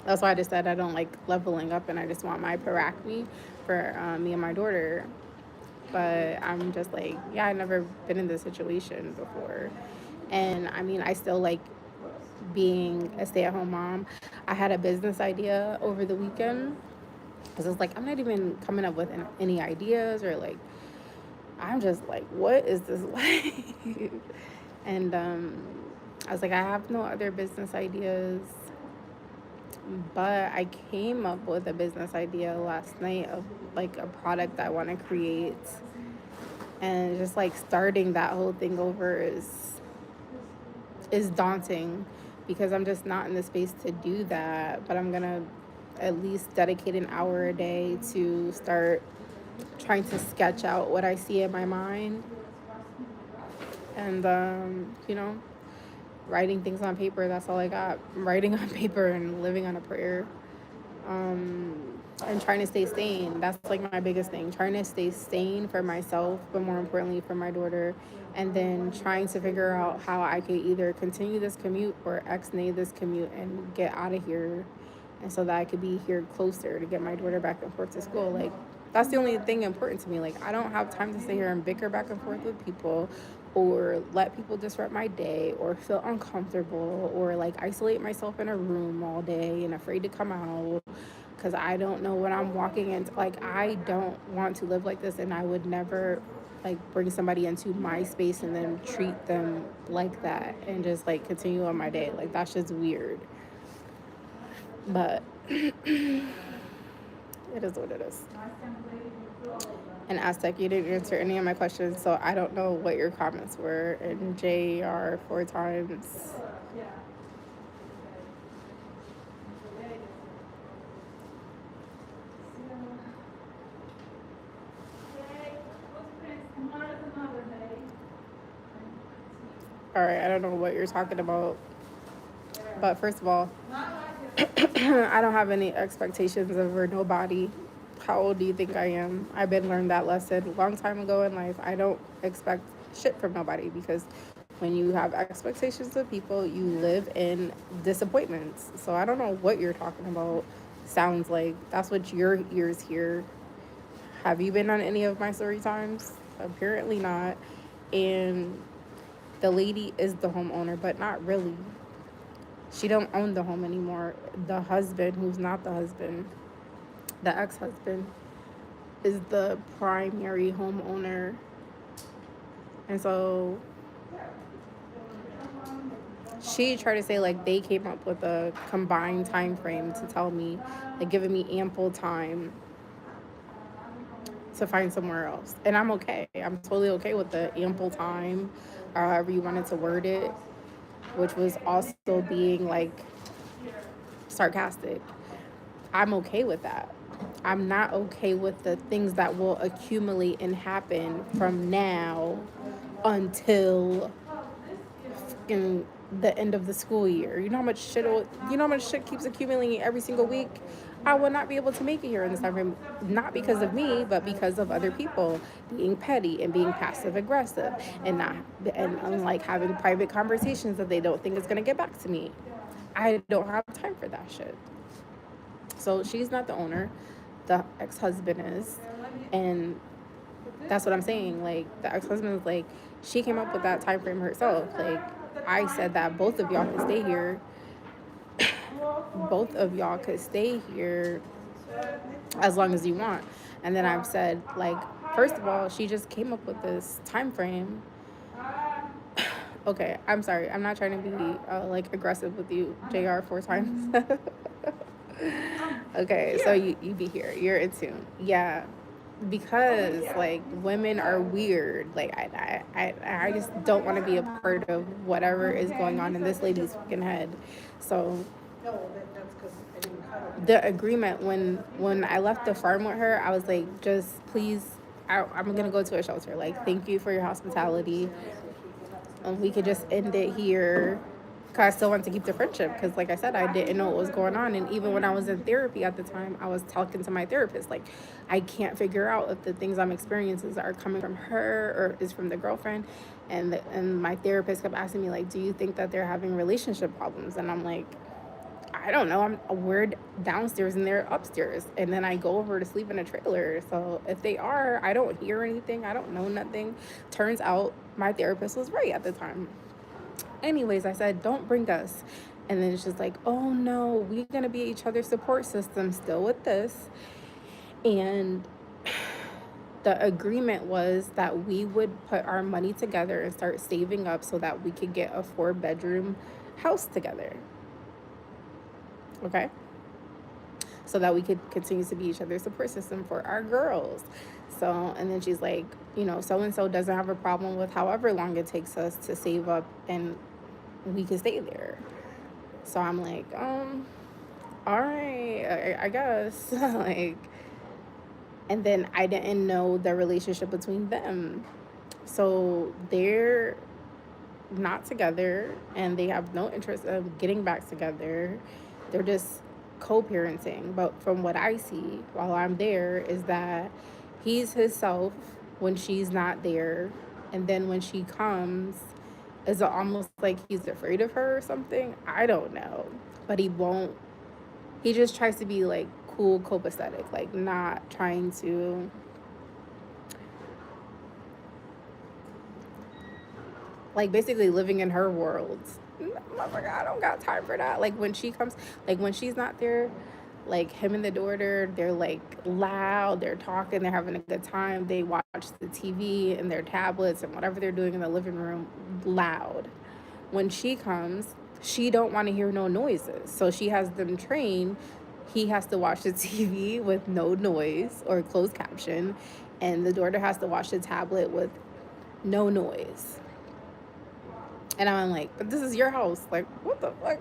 [SPEAKER 1] That's why I just said I don't like leveling up, and I just want my paracme for me and my daughter. But I'm just like, yeah, I've never been in this situation before. And I mean, I still like being a stay at home mom. I had a business idea over the weekend. Because it's like, I'm not even coming up with any ideas, or like, I'm just like, what is this like? And I was like, I have no other business ideas. But I came up with a business idea last night of like a product I want to create. And just like starting that whole thing over is daunting, because I'm just not in the space to do that. But I'm gonna at least dedicate an hour a day to start trying to sketch out what I see in my mind, and writing things on paper. That's all I got. Writing on paper and living on a prayer. And trying to stay sane. That's like my biggest thing. Trying to stay sane for myself, but more importantly for my daughter. And then trying to figure out how I could either continue this commute or ex-nay this commute and get out of here. And so that I could be here closer to get my daughter back and forth to school. Like, that's the only thing important to me. Like, I don't have time to sit here and bicker back and forth with people, or let people disrupt my day, or feel uncomfortable, or like isolate myself in a room all day and afraid to come out because I don't know what I'm walking into. Like, I don't want to live like this, and I would never like bring somebody into my space and then treat them like that and just like continue on my day. Like, that's just weird. But it is what it is. And Aztec, you didn't answer any of my questions, so I don't know what your comments were. And JR 4 times. All right, I don't know what you're talking about. But first of all, I don't have any expectations over nobody. How old do you think I am? I've been learned that lesson a long time ago in life. I don't expect shit from nobody, because when you have expectations of people, you live in disappointments. So I don't know what you're talking about. Sounds like that's what your ears hear. Have you been on any of my story times? Apparently not. And the lady is the homeowner, but not really. She don't own the home anymore. The husband, who's not the husband, the ex-husband, is the primary homeowner. And so she tried to say like they came up with a combined time frame to tell me, like giving me ample time to find somewhere else. And I'm okay. I'm totally okay with the ample time, or however you wanted to word it, which was also being like sarcastic. I'm okay with that. I'm not okay with the things that will accumulate and happen from now until in the end of the school year. You know how much shit keeps accumulating every single week. I will not be able to make it here in this time frame, not because of me, but because of other people being petty and being passive aggressive, and not and like having private conversations that they don't think is gonna get back to me. I don't have time for that shit. So she's not the owner. The ex-husband is. And that's what I'm saying. Like, the ex-husband is like, she came up with that time frame herself. Like, I said that both of y'all could stay here. Both of y'all could stay here as long as you want. And then I've said, like, first of all, she just came up with this time frame. Okay, I'm sorry. I'm not trying to be like aggressive with you, JR 4 times. Okay, so you be here. You're in tune. Yeah. Because like women are weird. Like I just don't want to be a part of whatever is going on in this lady's fucking head. So the agreement, when I left the farm with her, I was like, just please, I'm gonna go to a shelter. Like, thank you for your hospitality. We could just end it here. Cause I still want to keep the friendship. Cause like I said, I didn't know what was going on. And even when I was in therapy at the time, I was talking to my therapist. Like, I can't figure out if the things I'm experiencing are coming from her or is from the girlfriend. And my therapist kept asking me like, do you think that they're having relationship problems? And I'm like, I don't know. We're downstairs and they're upstairs, and then I go over to sleep in a trailer. So if they are, I don't hear anything. I don't know nothing. Turns out my therapist was right at the time. Anyways, I said, don't bring us. And then she's like, oh no, we're gonna be each other's support system still with this. And the agreement was that we would put our money together and start saving up so that we could get a 4-bedroom house together. Okay? So that we could continue to be each other's support system for our girls. So, and then she's like, so and so doesn't have a problem with however long it takes us to save up and we can stay there. So I'm like, all right, I guess. Like, and then I didn't know the relationship between them. So they're not together and they have no interest of getting back together. They're just co-parenting. But from what I see while I'm there is that he's himself when she's not there, and then when she comes, is it almost like he's afraid of her or something? I don't know. But he just tries to be like cool, copacetic, like not trying to like basically living in her world. Motherfucker, I don't got time for that. Like when she comes, like when she's not there, like him and the daughter, they're like loud, they're talking, they're having a good time. They watch the TV and their tablets and whatever they're doing in the living room loud. When she comes, she don't want to hear no noises. So she has them trained. He has to watch the TV with no noise or closed caption, and the daughter has to watch the tablet with no noise. And I'm like, but this is your house. Like, what the fuck?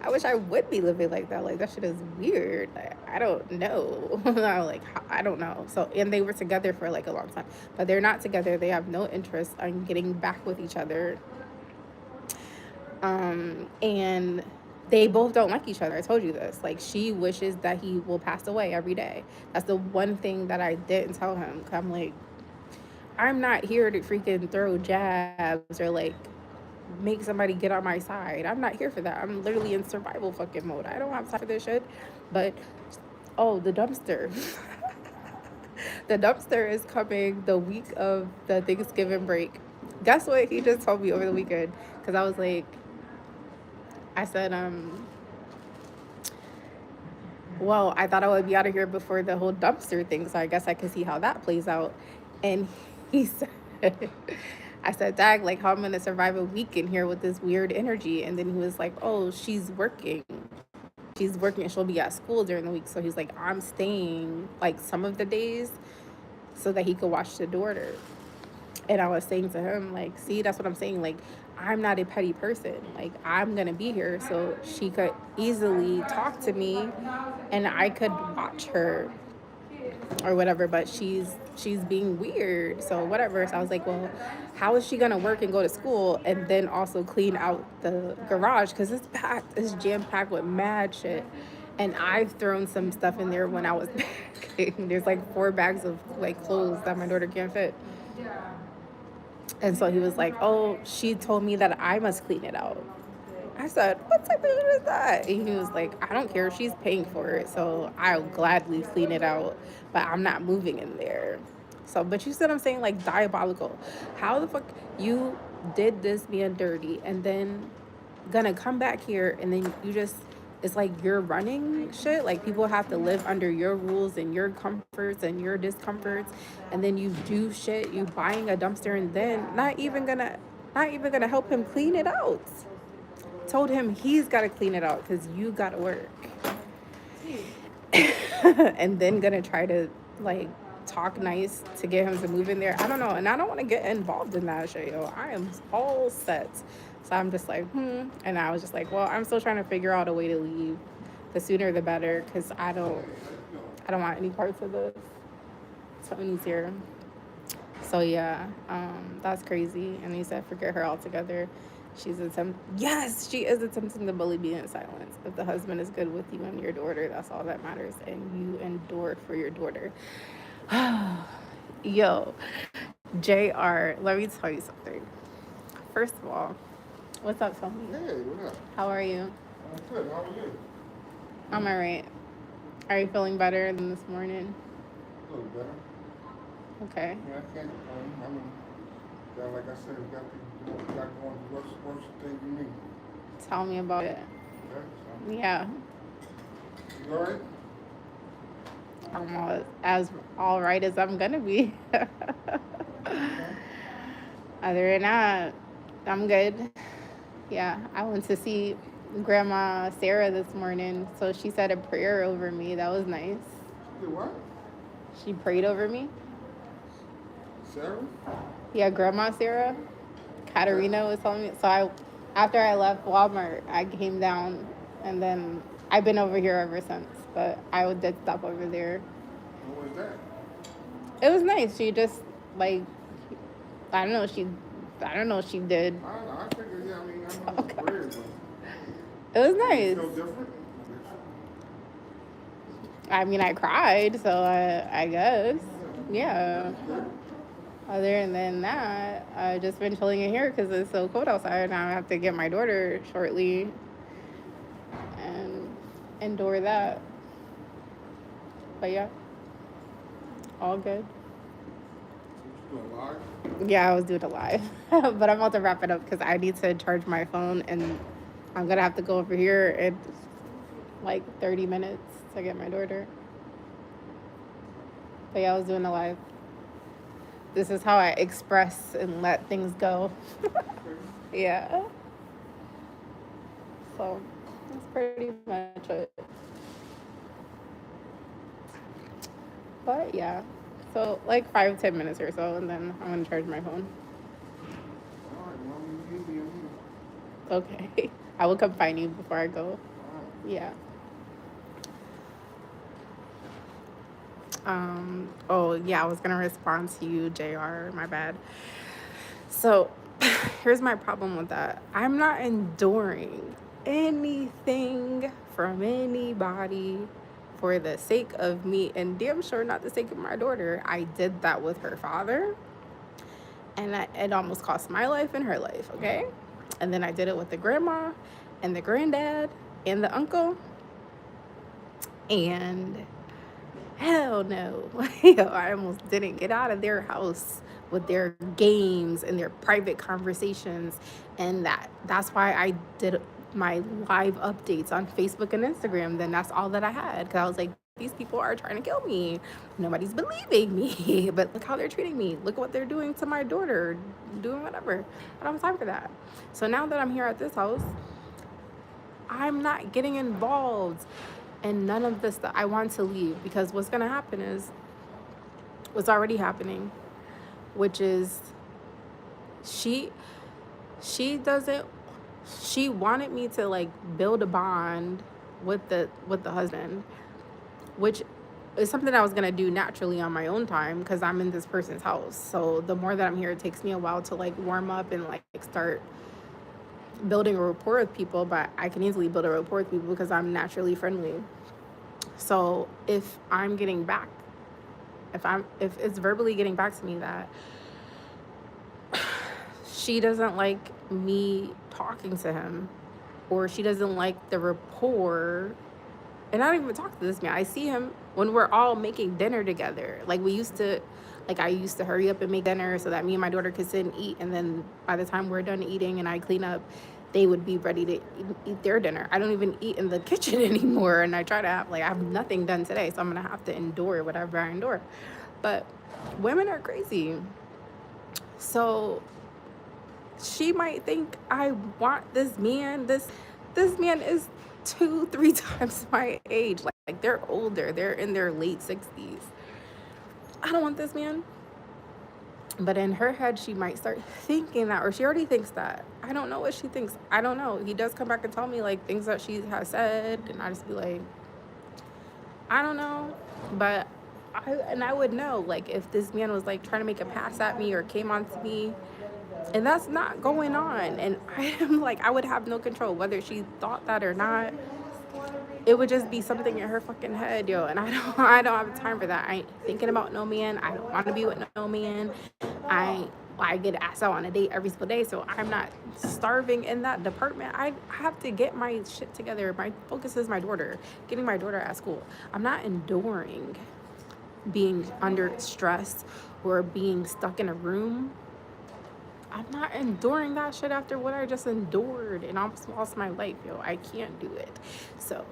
[SPEAKER 1] I wish I would be living like that. Like, that shit is weird. I don't know. I'm like, I don't know. So, and they were together for like a long time, but they're not together. They have no interest in getting back with each other. And they both don't like each other. I told you this. Like, she wishes that he will pass away every day. That's the one thing that I didn't tell him. I'm like, I'm not here to freaking throw jabs or like make somebody get on my side. I'm not here for that. I'm literally in survival fucking mode. I don't have time for this shit. But oh, the dumpster. The dumpster is coming the week of the Thanksgiving break. Guess what he just told me over the weekend? Because I was like, I said, well, I thought I would be out of here before the whole dumpster thing, so I guess I could see how that plays out. And he said, I said, Dag, like, how I'm going to survive a week in here with this weird energy. And then he was like, oh, she's working. She's working and she'll be at school during the week. So he's like, I'm staying like some of the days so that he could watch the daughter. And I was saying to him, like, see, that's what I'm saying. Like, I'm not a petty person. Like, I'm going to be here so she could easily talk to me and I could watch her or whatever, but she's being weird, so whatever. So I was like, well, how is she gonna work and go to school and then also clean out the garage, because it's packed, it's jam-packed with mad shit, and I've thrown some stuff in there when I was packing. There's like 4 bags of like clothes that my daughter can't fit. And so he was like, oh, she told me that I must clean it out. I said, what type of shit is that? And he was like, I don't care. She's paying for it, so I'll gladly clean it out, but I'm not moving in there. So, but you see what I'm saying? Like, diabolical. How the fuck you did this being dirty and then gonna come back here and then you just, it's like you're running shit. Like, people have to live under your rules and your comforts and your discomforts, and then you do shit. You buying a dumpster and then not even gonna help him clean it out. Told him he's got to clean it out because you got to work. And then gonna try to like talk nice to get him to move in there. I don't know, and I don't want to get involved in that shit, yo. I am all set. So I'm just like, and I was just like, well, I'm still trying to figure out a way to leave. The sooner the better, because I don't want any parts of this. Tony's here. So yeah, that's crazy. And he said, forget her altogether. Yes, she is attempting to bully me in silence. If the husband is good with you and your daughter, that's all that matters. And you endure for your daughter. Yo, JR, let me tell you something. First of all, what's up, Tony?
[SPEAKER 2] Hey, what up?
[SPEAKER 1] How are you?
[SPEAKER 2] I'm good. How are you?
[SPEAKER 1] I'm alright. Are you feeling better than this morning?
[SPEAKER 2] A little better.
[SPEAKER 1] Okay.
[SPEAKER 2] Yeah, I can't complain. I mean, yeah, like I said, we got going to what's the thing you need.
[SPEAKER 1] Tell me about it.
[SPEAKER 2] Okay, so
[SPEAKER 1] Yeah.
[SPEAKER 2] you all right?
[SPEAKER 1] I'm as all right as I'm gonna be.
[SPEAKER 2] Okay.
[SPEAKER 1] Other than that, I'm good. Yeah, I went to see Grandma Sarah this morning, so she said a prayer over me. That was nice.
[SPEAKER 2] She did what?
[SPEAKER 1] She prayed over me.
[SPEAKER 2] Sarah?
[SPEAKER 1] Yeah, Grandma Sarah,
[SPEAKER 2] Okay.
[SPEAKER 1] Katerina was telling me. So after I left Walmart, I came down, and then I've been over here ever since. But I did stop over there.
[SPEAKER 2] What was that?
[SPEAKER 1] It was nice. She just like I don't know. I don't know. She did.
[SPEAKER 2] I figured, yeah, I mean, I know
[SPEAKER 1] Oh
[SPEAKER 2] it's
[SPEAKER 1] God.
[SPEAKER 2] weird, but
[SPEAKER 1] It was
[SPEAKER 2] did you
[SPEAKER 1] nice.
[SPEAKER 2] feel different?
[SPEAKER 1] I mean, I cried, so I guess.
[SPEAKER 2] That's
[SPEAKER 1] Yeah.
[SPEAKER 2] good.
[SPEAKER 1] Other than that, I've just been chilling in here because it's so cold outside. Now I have to get my daughter shortly and endure that. But yeah, all good.
[SPEAKER 2] So what you doing live?
[SPEAKER 1] Yeah, I was doing it live, but I'm about to wrap it up because I need to charge my phone and I'm gonna have to go over here in like 30 minutes to get my daughter. But yeah, I was doing it live. This is how I express and let things go.
[SPEAKER 2] Okay.
[SPEAKER 1] Yeah. So that's pretty much it. But yeah. So like 5-10 minutes or so, and then I'm gonna charge my phone.
[SPEAKER 2] All right, well, you need me, I'm here.
[SPEAKER 1] Okay. I will come find you before I go.
[SPEAKER 2] All right.
[SPEAKER 1] Yeah. Oh yeah, I was gonna respond to you, JR. My bad. So here's my problem with that. I'm not enduring anything from anybody for the sake of me, and damn sure not the sake of my daughter. I did that with her father, and it almost cost my life and her life, okay? And then I did it with the grandma and the granddad and the uncle, and hell no. I almost didn't get out of their house with their games and their private conversations. And that's why I did my live updates on Facebook and Instagram. Then that's all that I had. Cause I was like, these people are trying to kill me. Nobody's believing me. But look how they're treating me. Look what they're doing to my daughter, doing whatever. I don't have time for that. So now that I'm here at this house, I'm not getting involved in none of this stuff. I want to leave because what's going to happen is what's already happening, which is she she doesn't she wanted me to like build a bond with the husband, which is something I was going to do naturally on my own time because I'm in this person's house. So the more that I'm here, it takes me a while to like warm up and like start building a rapport with people, but I can easily build a rapport with people because I'm naturally friendly. So if it's verbally getting back to me that she doesn't like me talking to him or she doesn't like the rapport, and I don't even talk to this man. I see him when we're all making dinner together. Like I used to hurry up and make dinner so that me and my daughter could sit and eat, and then by the time we're done eating and I clean up, they would be ready to eat their dinner. I don't even eat in the kitchen anymore, and I try to I have nothing done today, so I'm gonna have to endure whatever I endure. But women are crazy. So she might think I want this man. This man is 2-3 times my age. Like they're older. They're in their late 60s. I don't want this man. But in her head, she might start thinking that, or she already thinks that. I don't know what she thinks. I don't know. He does come back and tell me like things that she has said, and I just be like, I don't know. But I would know like if this man was like trying to make a pass at me or came on to me, and that's not going on. And I am like, I would have no control whether she thought that or not. It would just be something in her fucking head, yo. And I don't have time for that. I ain't thinking about no man. I don't want to be with no man. I I get asked out on a date every single day, so I'm not starving in that department. I have to get my shit together. My focus is my daughter, getting my daughter at school. I'm not enduring being under stress or being stuck in a room. I'm not enduring that shit after what I just endured and almost lost my life, yo. I can't do it. So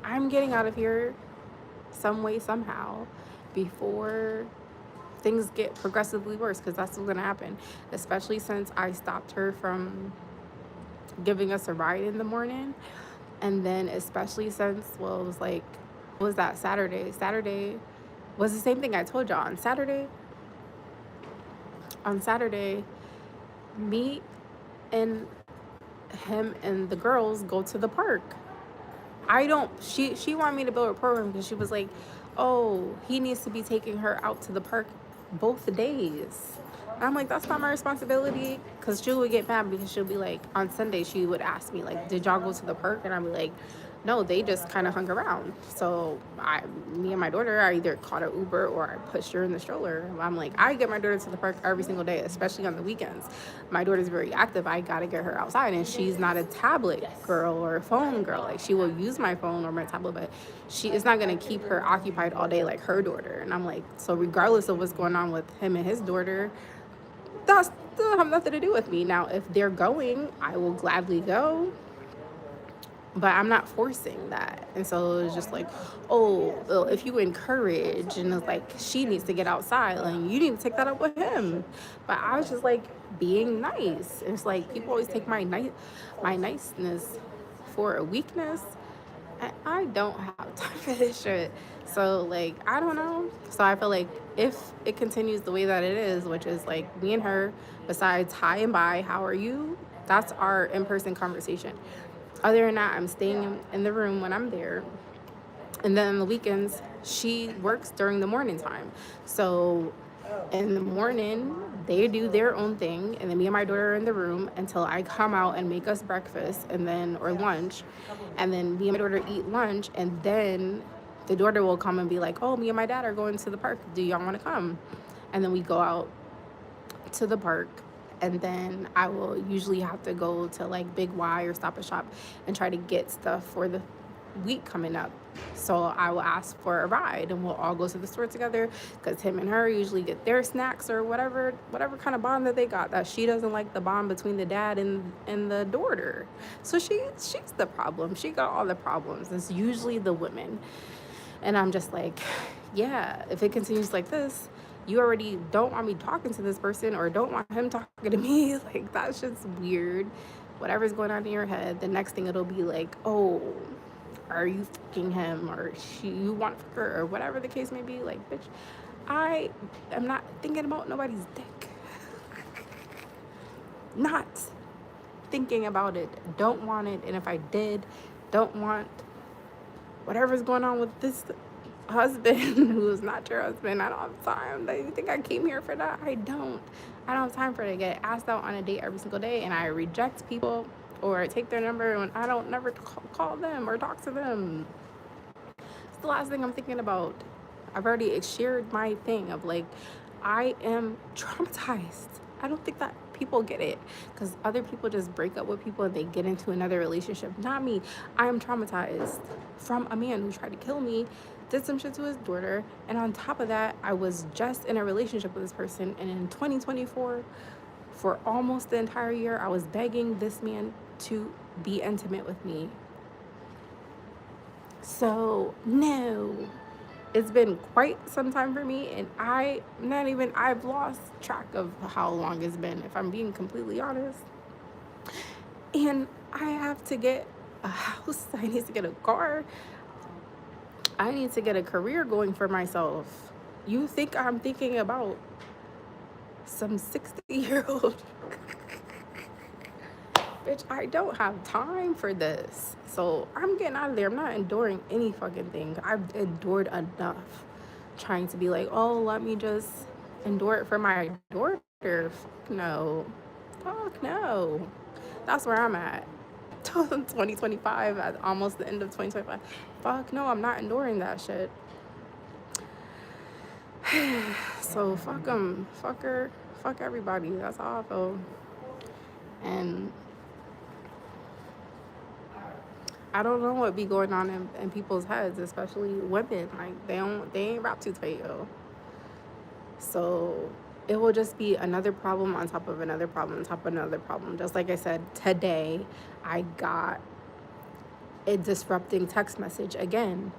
[SPEAKER 1] I'm getting out of here some way, somehow, before things get progressively worse, because that's what's gonna happen. Especially since I stopped her from giving us a ride in the morning. And then especially since, well, it was like, what was that, Saturday was the same thing I told y'all. On Saturday, me and him and the girls go to the park. She wanted me to build a program because she was like, oh, he needs to be taking her out to the park both days. And I'm like, that's not my responsibility, because she would get mad because she'll be like, on Sunday she would ask me like, did y'all go to the park? And I'd be like, no, they just kind of hung around. So me and my daughter, I either caught an Uber or I pushed her in the stroller. I'm like, I get my daughter to the park every single day, especially on the weekends. My daughter's very active. I gotta get her outside, and she's not a tablet girl or a phone girl. Like, she will use my phone or my tablet, but she is not gonna keep her occupied all day like her daughter. And I'm like, so regardless of what's going on with him and his daughter, that still have nothing to do with me. Now, if they're going, I will gladly go, but I'm not forcing that. And so it's just like, oh, well, if you encourage, and it's like, she needs to get outside, and you need to take that up with him. But I was just like being nice. It's like, people always take my niceness for a weakness, and I don't have time for this shit. So like, I don't know. So I feel like if it continues the way that it is, which is like me and her, besides hi and bye, how are you, that's our in-person conversation. Other than that, I'm staying in the room when I'm there. And then on the weekends, she works during the morning time. So in the morning, they do their own thing, and then me and my daughter are in the room until I come out and make us breakfast, and then, or lunch, and then me and my daughter eat lunch, and then the daughter will come and be like, oh, me and my dad are going to the park, do y'all want to come? And then we go out to the park, and then I will usually have to go to like Big Y or Stop and Shop and try to get stuff for the week coming up. So I will ask for a ride, and we'll all go to the store together, because him and her usually get their snacks or whatever kind of bond that they got, that she doesn't like the bond between the dad and the daughter. So she's the problem. She got all the problems. It's usually the women. And I'm just like, yeah, if it continues like this, you already don't want me talking to this person, or don't want him talking to me. Like, that's just weird. Whatever's going on in your head, the next thing it'll be like, oh, are you fucking him, or you want to fuck her, or whatever the case may be. Like, bitch, I am not thinking about nobody's dick. Not thinking about it. Don't want it. And if I did, don't want whatever's going on with this husband who is not your husband. I don't have time. You think I came here for that? I don't have time for it. I get asked out on a date every single day, and I reject people or take their number, and I don't never call them or talk to them. It's the last thing I'm thinking about. I've already shared my thing of like, I am traumatized. I don't think that people get it, because other people just break up with people and they get into another relationship. Not me. I am traumatized from a man who tried to kill me, did some shit to his daughter, and on top of that, I was just in a relationship with this person, and in 2024, for almost the entire year, I was begging this man to be intimate with me. So no, it's been quite some time for me, and I've lost track of how long it's been, if I'm being completely honest. And I have to get a house. I need to get a car. I need to get a career going for myself. You think I'm thinking about some 60-year-old? Bitch, I don't have time for this. So I'm getting out of there. I'm not enduring any fucking thing. I've endured enough trying to be like, oh, let me just endure it for my daughter. Fuck no. Fuck no. That's where I'm at. 2025, at almost the end of 2025. Fuck no, I'm not enduring that shit. So fuck them, fuck her, fuck everybody. That's how I feel. And I don't know what be going on in people's heads, especially women. Like they ain't wrapped too tight, yo. So it will just be another problem on top of another problem on top of another problem. Just like I said, today I got a disrupting text message again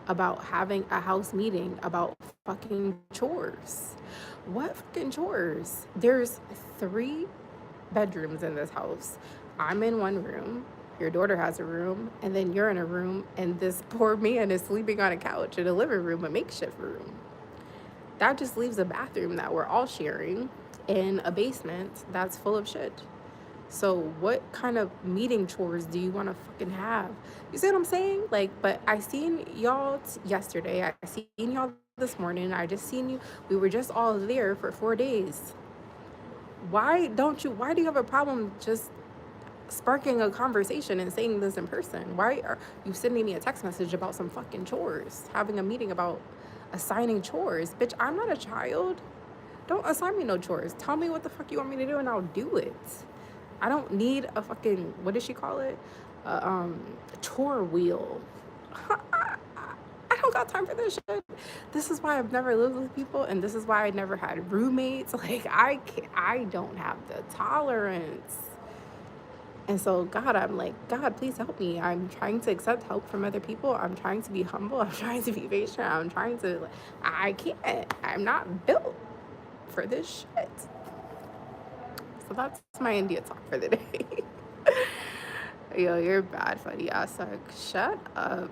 [SPEAKER 1] about having a house meeting about fucking chores. What fucking chores? There's 3 bedrooms in this house. I'm in one room. Your daughter has a room, and then you're in a room, and this poor man is sleeping on a couch in a living room, a makeshift room. That just leaves a bathroom that we're all sharing in a basement that's full of shit. So what kind of meeting chores do you want to fucking have? You see what I'm saying? Like, but I seen y'all yesterday. I seen y'all this morning. I just seen you. We were just all there for 4 days. Why do you have a problem just sparking a conversation and saying this in person? Why are you sending me a text message about some fucking chores? Having a meeting about assigning chores? Bitch, I'm not a child. Don't assign me no chores. Tell me what the fuck you want me to do and I'll do it. I don't need a fucking, what does she call it? Chore wheel. I don't got time for this shit. This is why I've never lived with people, and this is why I never had roommates. Like I don't have the tolerance. And so God, I'm like, God, please help me. I'm trying to accept help from other people. I'm trying to be humble. I'm trying to be patient. I'm trying to, like, I can't. I'm not built for this shit. So that's my India talk for the day. Yo, you're bad, funny ass suck. Shut up.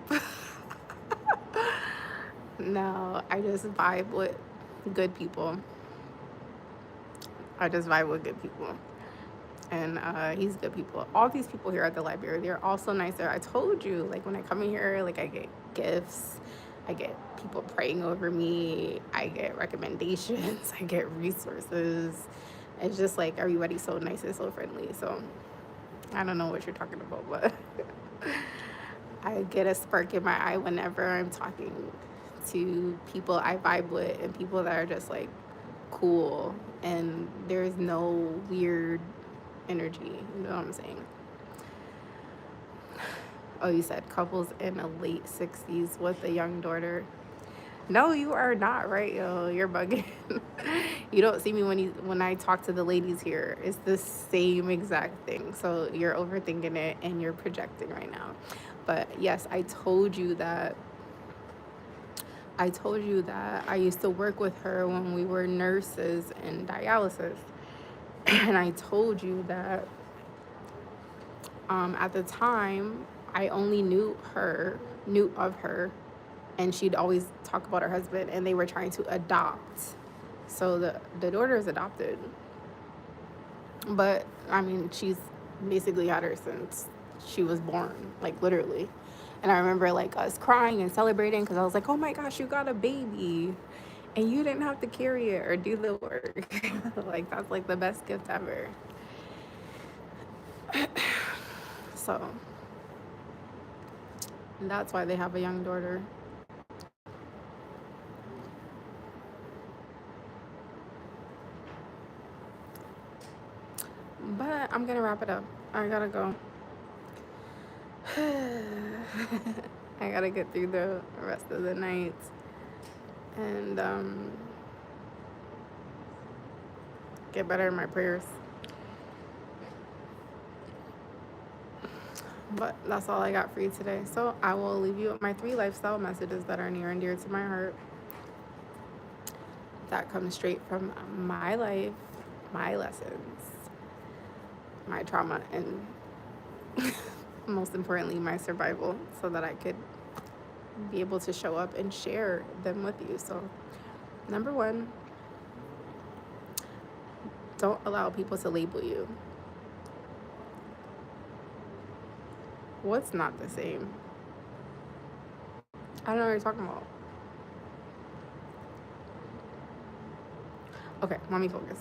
[SPEAKER 1] No, I just vibe with good people. I just vibe with good people. And he's good people. All these people here at the library, they're all so nice there. I told you, like, when I come in here, like, I get gifts. I get people praying over me. I get recommendations. I get resources. It's just like everybody's so nice and so friendly. So I don't know what you're talking about, but I get a spark in my eye whenever I'm talking to people I vibe with and people that are just like cool and there's no weird energy. You know what I'm saying? Oh, you said couples in a late 60s with a young daughter. No, you are not right, yo. You're bugging. You don't see me when I talk to the ladies here. It's the same exact thing. So you're overthinking it and you're projecting right now. But yes, I told you that I used to work with her when we were nurses in dialysis. And I told you that at the time I only knew of her, and she'd always talk about her husband, and they were trying to adopt. So the daughter is adopted. But I mean, she's basically had her since she was born, like literally. And I remember like us crying and celebrating because I was like, oh my gosh, you got a baby and you didn't have to carry it or do the work. Like that's like the best gift ever. So that's why they have a young daughter. But I'm gonna wrap it up. I gotta go. I gotta get through the rest of the night and get better in my prayers. But that's all I got for you today. So I will leave you with my 3 lifestyle messages that are near and dear to my heart. That come straight from my life, my lessons, my trauma, and most importantly, my survival, so that I could be able to show up and share them with you. So, number 1, don't allow people to label you. What's not the same? I don't know what you're talking about. Okay, let me focus.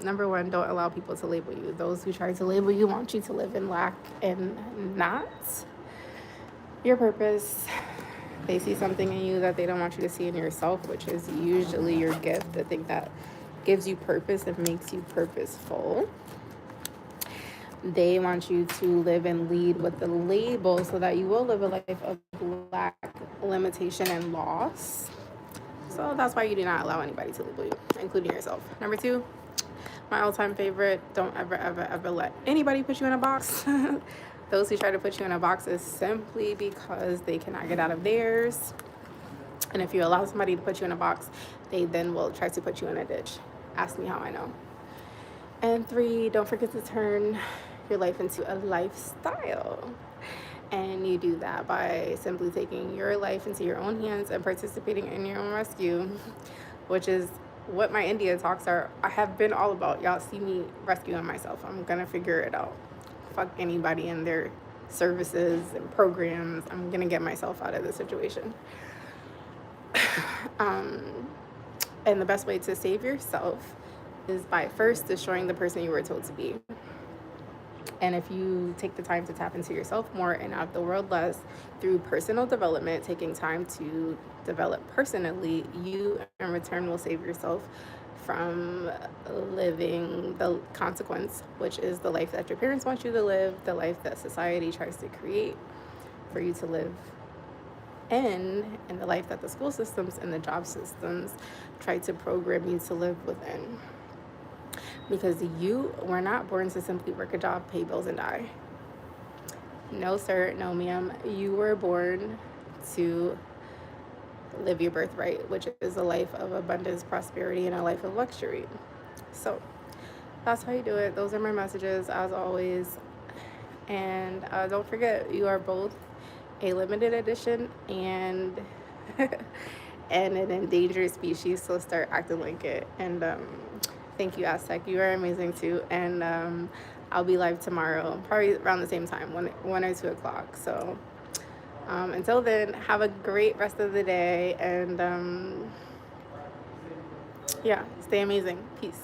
[SPEAKER 1] Number 1, don't allow people to label you. Those who try to label you want you to live in lack and not your purpose. They see something in you that they don't want you to see in yourself, which is usually your gift, the thing that gives you purpose and makes you purposeful. They want you to live and lead with the label so that you will live a life of lack, limitation, and loss. So that's why you do not allow anybody to label you, including yourself. Number 2, my all-time favorite, don't ever, ever, ever let anybody put you in a box. Those who try to put you in a box is simply because they cannot get out of theirs. And if you allow somebody to put you in a box, they then will try to put you in a ditch. Ask me how I know. And 3, don't forget to turn your life into a lifestyle. And you do that by simply taking your life into your own hands and participating in your own rescue, which is what my India talks are. I have been all about. Y'all see me rescuing myself. I'm gonna figure it out. Fuck anybody and their services and programs. I'm gonna get myself out of this situation. And the best way to save yourself is by first destroying the person you were told to be. And if you take the time to tap into yourself more and out of the world less through personal development, taking time to develop personally, you in return will save yourself from living the consequence, which is the life that your parents want you to live, the life that society tries to create for you to live in, and the life that the school systems and the job systems try to program you to live within. Because you were not born to simply work a job, pay bills, and die. No, sir, no, ma'am. You were born to live your birthright, which is a life of abundance, prosperity, and a life of luxury. So that's how you do it. Those are my messages, as always. And don't forget, you are both a limited edition and and an endangered species, so start acting like it. And thank you, Aztec. You are amazing too. And I'll be live tomorrow, probably around the same time, 1 or 2 o'clock. So until then, have a great rest of the day. And yeah, stay amazing. Peace.